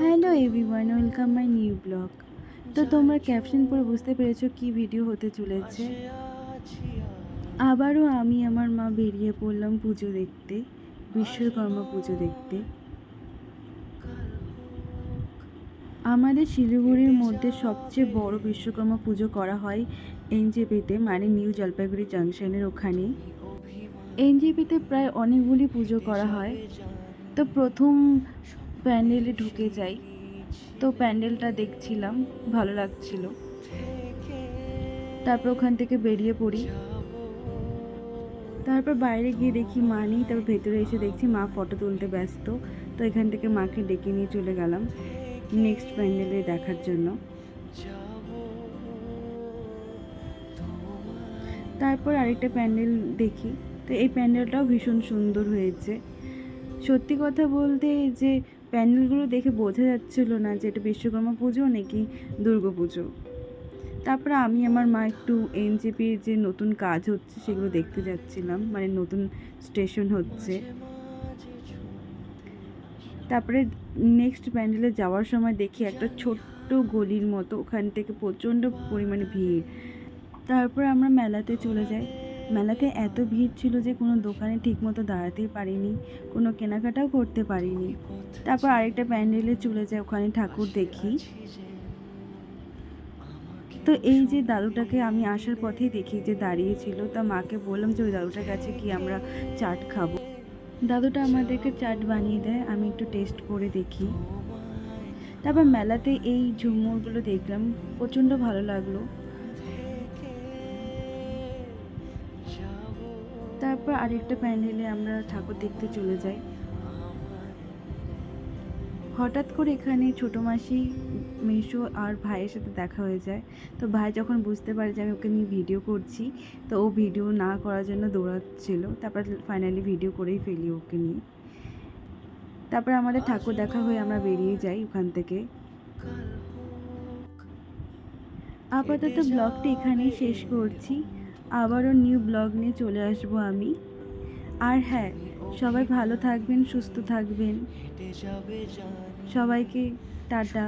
Hello everyone, welcome my new blog. তো তোমরা caption পড়ে বুঝতে পেরেছো কি ভিডিও হতে চলেছে। আবারও আমি আমার মা বেরিয়ে পড়লাম পুজো দেখতে, বিশ্বকর্মা পুজো দেখতে। আমাদের শিলিগুড়ির মধ্যে সবচেয়ে বড় বিশ্বকর্মা পুজো করা হয় এনজেপিতে, মানে নিউ জলপাইগুড়ি জাংশনের ওখানে। এনজেপিতে প্রায় অনেকগুলি পুজো করা হয়। তো প্রথম প্যান্ডেলে ঢুকে যাই, তো প্যান্ডেলটা দেখছিলাম, ভালো লাগছিল। তারপর ওখান থেকে বেরিয়ে পড়ি। তারপর বাইরে গিয়ে দেখি মা নেই, তারপর ভেতরে এসে দেখছি মা ফটো তুলতে ব্যস্ত। তো এখান থেকে মাকে ডেকে নিয়ে চলে গেলাম নেক্সট প্যান্ডেলে দেখার জন্য। তারপর আরেকটা প্যান্ডেল দেখি, তো এই প্যান্ডেলটাও ভীষণ সুন্দর হয়েছে। সত্যি কথা বলতে যে প্যান্ডেলগুলো দেখে বোঝা যাচ্ছিল না যে এটা বিশ্বকর্মা পুজো নাকি দুর্গা পুজো। তারপরে আমি আমার মা একটু এনজেপির যে নতুন কাজ হচ্ছে সেগুলো দেখতে যাচ্ছিলাম, মানে নতুন স্টেশন হচ্ছে। তারপরে নেক্সট প্যান্ডেলে যাওয়ার সময় দেখি একটা ছোট্ট গলির মতো, ওখান থেকে প্রচণ্ড পরিমাণে ভিড়। তারপর আমরা মেলাতে চলে যাই। মেলাতে এত ভিড় ছিল যে কোনো দোকানে ঠিকমতো দাঁড়াতেই পারিনি, কোনো কেনাকাটাও করতে পারিনি। তারপর আরেকটা প্যান্ডেলে চলে যাই, ওখানে ঠাকুর দেখি। তো এই যে দাদুটাকে আমি আসার পথেই দেখি যে দাঁড়িয়েছিল, তা মাকে বললাম যে ওই দাদুটার কাছে কি আমরা চাট খাবো। দাদুটা আমাদেরকে চাট বানিয়ে দেয়, আমি একটু টেস্ট করে দেখি। তারপর মেলাতে এই ঝুমুরগুলো দেখলাম, প্রচণ্ড ভালো লাগলো। তারপর আরেকটা প্যান্ডেলে আমরা ঠাকুর দেখতে চলে যাই। হঠাৎ করে এখানে ছোটো মাসি, মেসো আর ভাইয়ের সাথে দেখা হয়ে যায়। তো ভাই যখন বুঝতে পারে যে আমি ওকে নিয়ে ভিডিও করছি, তো ও ভিডিও না করার জন্য দৌড়াচ্ছিল। তারপর ফাইনালি ভিডিও করেই ফেলি ওকে নিয়ে। তারপর আমাদের ঠাকুর দেখা হয়ে আমরা বেরিয়ে যাই ওখান থেকে। আপাতত ব্লগটি এখানেই শেষ করছি, আবারও নিউ ব্লগ নিয়ে চলে আসবো আমি। আর হ্যাঁ, সবাই ভালো থাকবেন, সুস্থ থাকবেন। সবাইকে টাটা।